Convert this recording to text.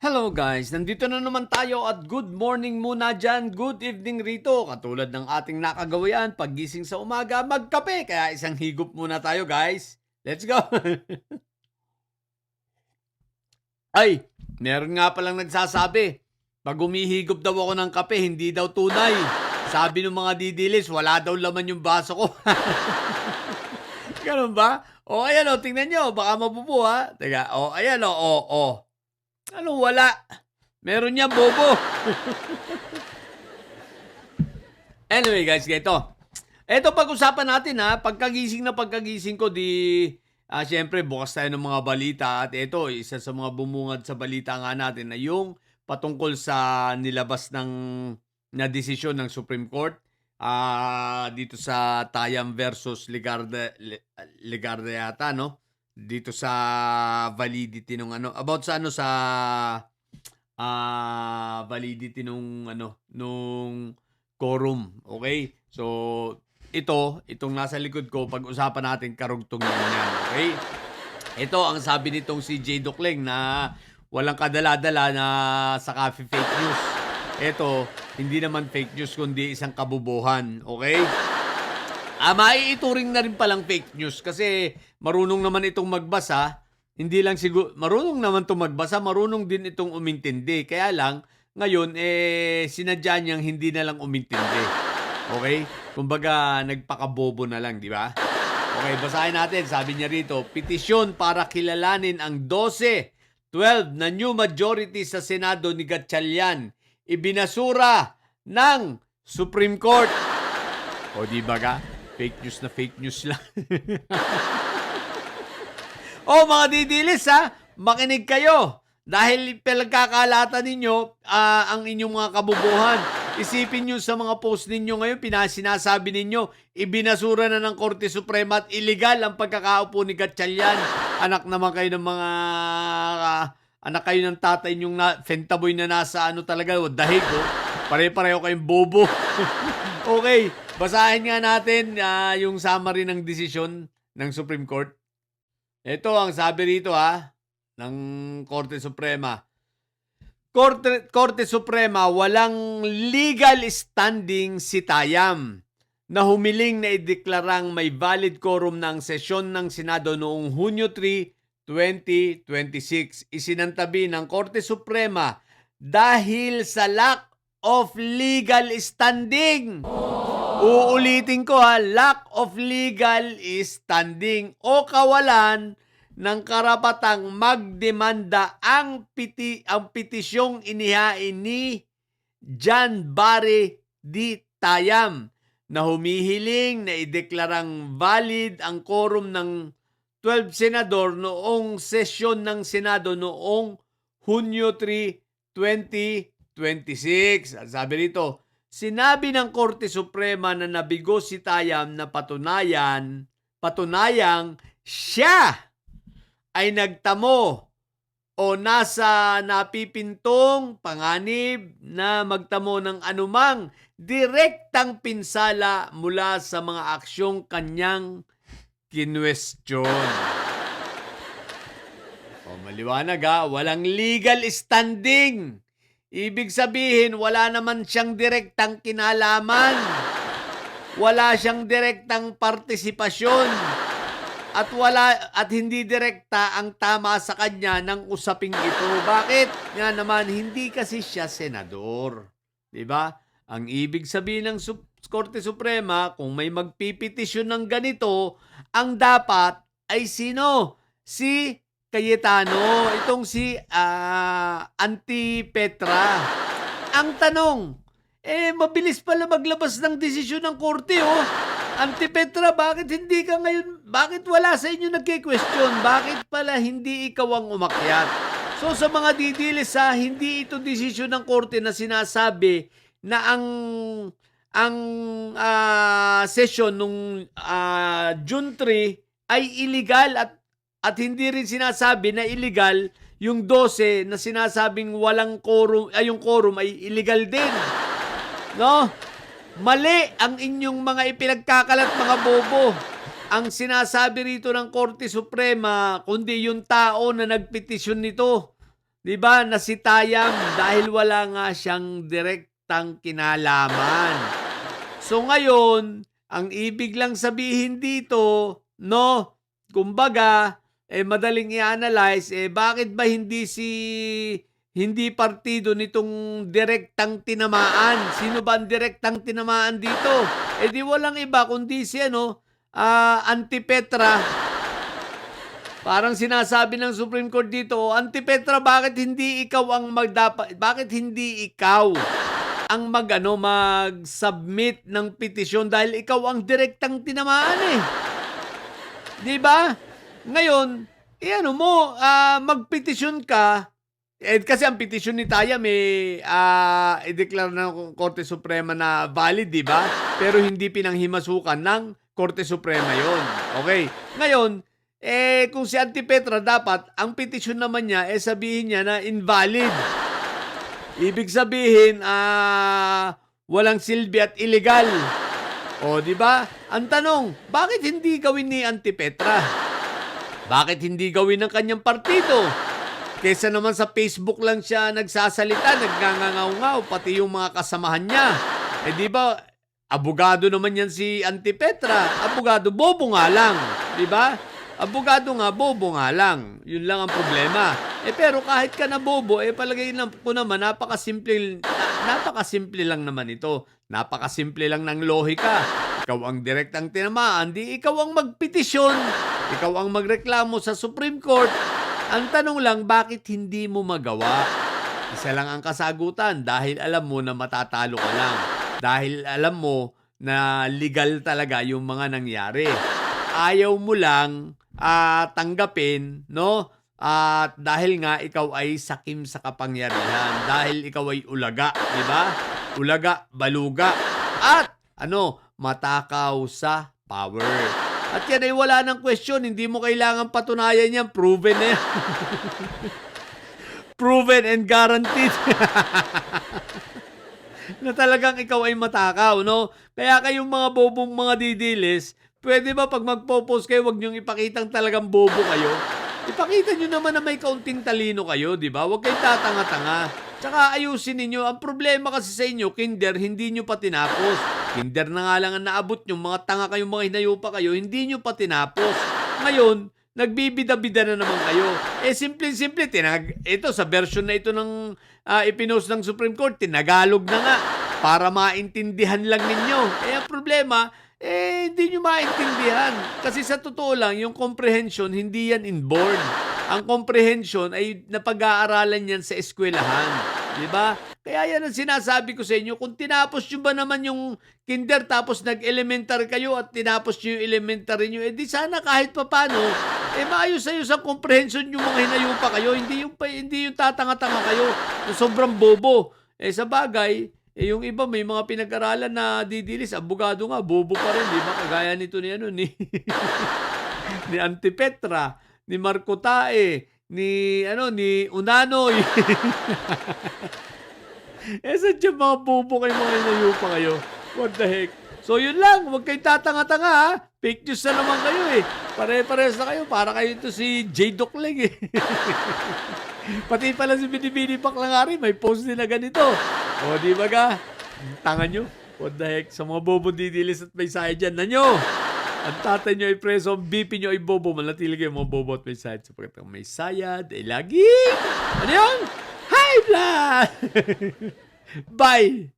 Hello guys, nandito na naman tayo at good morning muna dyan, good evening rito. Katulad ng ating nakagawian, paggising sa umaga, magkape. Kaya isang higop muna tayo guys. Let's go! Ay, meron nga palang nagsasabi, pag umihigop daw ako ng kape, hindi daw tunay. Sabi ng mga didilis, wala daw laman yung baso ko. Ganun ba? O ayan o, tingnan nyo, baka mabubo ha. Teka, o ayan o. Anong wala? Meron yan, bobo. Anyway guys, ganito. Ito pag-usapan natin ha, pagkagising ko siyempre bukas tayo ng mga balita at ito, isa sa mga bumungad sa balita nga natin na yung patungkol sa nilabas na desisyon ng Supreme Court dito sa Tayam versus Legarda yata, no? Dito sa validity nung about sa validity nung quorum, okay? So itong nasa likod ko, pag-usapan natin karugtong yan, okay? Ito ang sabi nitong si J. Ducleng na walang kadala-dala na sa fake news. Ito, hindi naman fake news kundi isang kabubuhan, okay? Maiituring na rin palang fake news kasi marunong naman itong magbasa. Hindi lang siguro, marunong naman itong magbasa, marunong din itong umintindi. Kaya lang, ngayon, sinadya niyang hindi na lang umintindi. Okay? Kumbaga, nagpakabobo na lang, di ba? Okay, basahin natin. Sabi niya rito, petisyon para kilalanin ang 12 na new majority sa Senado ni Gatchalian. Ibinasura ng Supreme Court. O di ba ka? Fake news lang. Mga didilis makinig kayo. Dahil pinagkakalatan ninyo ang inyong mga kabubuhan. Isipin nyo sa mga post ninyo ngayon, sinasabi ninyo, ibinasura na ng Korte Suprema at illegal ang pagkakaupo ni Gatchalian. Anak naman kayo ng mga... anak kayo ng tatay nyong fentaboy na nasa talaga, dahig Pare-pareho kayong bobo. Okay, basahin nga natin yung summary ng desisyon ng Supreme Court. Ito ang sabi rito ng Korte Suprema. Korte Suprema, walang legal standing si Tayam na humiling na ideklarang may valid quorum ng sesyon ng Senado noong Hunyo 3, 2026. Isinantabi ng Korte Suprema dahil sa lack of legal standing. Uulitin ko lack of legal standing o kawalan ng karapatang magdemanda ang petisyong inihain ni John Barry D. Tayam na humihiling na ideklarang valid ang quorum ng 12 senador noong sesyon ng Senado noong Hunyo 3, 2026. Sabi rito, sinabi ng Korte Suprema na nabigo si Tayam na patunayang siya ay nagtamo o nasa napipintong panganib na magtamo ng anumang direktang pinsala mula sa mga aksyong kanyang kinwestiyon. Maliwanag walang legal standing. Ibig sabihin, wala naman siyang direktang kinalaman. Wala siyang direktang partisipasyon. At hindi direkta ang tama sa kanya ng usaping ito. Bakit? Nga naman, hindi kasi siya senador. Diba? Ang ibig sabihin ng Korte Suprema, kung may magpipetisyon ng ganito, ang dapat ay sino? Si Cayetano, itong si Auntie Petra. Ang tanong, mabilis pala maglabas ng desisyon ng korte, Auntie Petra, bakit wala sa inyo nagke-question? Bakit pala hindi ikaw ang umakyat? So sa mga didilis hindi ito desisyon ng korte na sinasabi na ang session nung June 3 ay illegal at hindi rin sinasabi na illegal yung 12 na sinasabing walang quorum, yung quorum ay illegal din. No? Mali ang inyong mga ipinagkakalat, mga bobo. Ang sinasabi rito ng Korte Suprema, kundi yung tao na nagpetisyon nito. 'Di ba, nasitayang dahil wala nga siyang direktang kinalaman. So ngayon, ang ibig lang sabihin dito, no, kumbaga, madaling i-analyze, bakit ba hindi partido nitong direktang tinamaan? Sino ba ang direktang tinamaan dito? Di walang iba kundi si Antipetra. Parang sinasabi ng Supreme Court dito, Antipetra, bakit hindi ikaw bakit hindi ikaw ang mag-submit ng petisyon dahil ikaw ang direktang tinamaan eh. 'Di ba? Ngayon, magpetisyon ka, kasi ang petisyon ni Taya may i-declare ng Korte Suprema na valid, 'di ba? Pero hindi pinanghimasukan ng Korte Suprema 'yon. Okay. Ngayon, kung si Antipetra dapat, ang petisyon naman niya, sabihin niya na invalid. Ibig sabihin, walang silbi at illegal. O, di ba? Ang tanong, bakit hindi gawin ni Antipetra? Bakit hindi gawin ng kanyang partido? Kesa naman sa Facebook lang siya nagsasalita, nagngangangaw-ngaw, pati yung mga kasamahan niya. Di ba, abogado naman yan si Antipetra. Abogado, bobo nga lang. Di ba? Abogado nga, bobo nga lang. Yun lang ang problema. Pero kahit ka na bobo, palagay ko naman, napakasimple lang naman ito. Napakasimple lang ng lohika. Ikaw ang direktang tinamaan, di ikaw ang magpetisyon. Ikaw ang magreklamo sa Supreme Court. Ang tanong lang, bakit hindi mo magawa? Isa lang ang kasagutan, dahil alam mo na matatalo ka lang. Dahil alam mo na legal talaga yung mga nangyari. Ayaw mo lang tanggapin, no? At dahil nga ikaw ay sakim sa kapangyarihan, dahil ikaw ay ulaga, di ba? Ulaga, baluga, at matakaw sa power. At yan ay wala ng question, hindi mo kailangan patunayan yan, proven na yan. Proven and guaranteed. Na talagang ikaw ay matakaw, no? Kaya kayong mga bobong mga didilis, pwede ba pag magpo-post kayo, wag niyong ipakitang talagang bobo kayo? Ipakita niyo naman na may kaunting talino kayo, di ba? Huwag kayong tatanga-tanga. Tsaka ayusin ninyo. Ang problema kasi sa inyo, kinder, hindi nyo pa tinapos. Kinder na nga lang ang naabot nyo. Mga tanga kayong mga hinayupa kayo, hindi nyo pa tinapos. Ngayon, nagbibida-bida na naman kayo. Simple-simple, ito sa version na ito ng ipinost ng Supreme Court, tinagalog na nga para maintindihan lang ninyo. Ang problema, hindi nyo maintindihan. Kasi sa totoo lang, yung comprehension, hindi yan inborn. Ang comprehension ay napag-aaralan yan sa eskwelahan. Diba? Kaya yan ang sinasabi ko sa inyo. Kung tinapos nyo ba naman yung kinder tapos nag-elementary kayo at tinapos nyo yung elementary nyo, di sana kahit papano, maayos-ayos ang comprehension yung mga hinayupa kayo. Hindi yung tatanga-tanga kayo na sobrang bobo. Sa bagay, yung iba may mga pinag-aralan na didilis, abogado nga, bobo pa rin, di ba? Kagaya nito ni ni Antipetra, ni Marco Tae, ni Unanoy. Sadya mga bobo kayo, mga inayupa kayo. What the heck? So yun lang, huwag kayong tatanga-tanga ha. Fake news na naman kayo Pare-pares na kayo, para kayo ito si J. Docleg Pati pala si Binibini Paklangari, may post nila ganito. O, di ba ka? Tanga nyo. What the heck? Sa mga bobo didilis at may sayad dyan na nyo. Ang tatay nyo ay preso, ang BP nyo ay bobo. Manatili kayo mga bobo at may sayad. Sapagkat ang may sayad ay lagi. Ano yun? High blood! Bye!